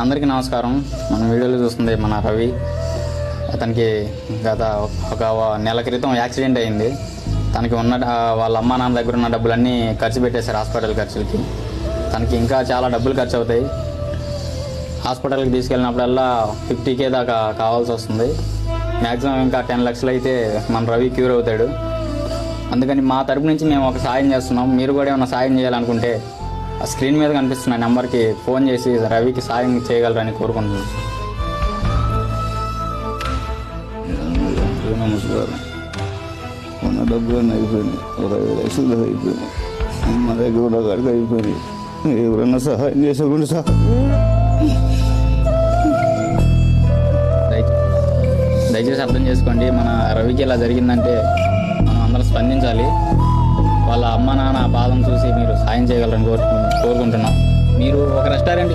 అందరికీ నమస్కారం. మన వీడియోలో చూస్తుంది మన రవి. అతనికి గత ఒక నెల క్రితం యాక్సిడెంట్ అయింది. తనకి ఉన్న వాళ్ళ అమ్మ నాన్న దగ్గర ఉన్న డబ్బులన్నీ ఖర్చు పెట్టేశారు హాస్పిటల్ ఖర్చులకి. తనకి ఇంకా చాలా డబ్బులు ఖర్చు అవుతాయి. హాస్పిటల్కి తీసుకెళ్ళినప్పుడల్లా 50K దాకా కావాల్సి వస్తుంది. మ్యాక్సిమం ఇంకా 10 లక్షలు అయితే మన రవి క్యూర్ అవుతాడు. అందుకని మా తరపు నుంచి మేము ఒక సాయం చేస్తున్నాం. మీరు కూడా ఏమైనా సాయం చేయాలనుకుంటే ఆ స్క్రీన్ మీద కనిపిస్తున్న నెంబర్కి ఫోన్ చేసి రవికి సాయం చేయగలరని కోరుకుంటున్నాను. నమస్కారం. ఉన్న డబ్బులన్నీ అయిపోయినాయి. ఒక 5 లక్షలు అయిపోయినాయి. మా దగ్గర ఉన్న కాడికి అయిపోయినాయి. ఎవరన్నా సహాయం చేసేకుండా దయచేసి అర్థం చేసుకోండి. మన రవికి ఇలా జరిగిందంటే మనం అందరం స్పందించాలి. వాళ్ళ అమ్మ నాన్న బాధను చూసి మీరు సాయం చేయగలరని కోరుకుంటున్నాం. మీరు ఒక రెస్టారెంట్కి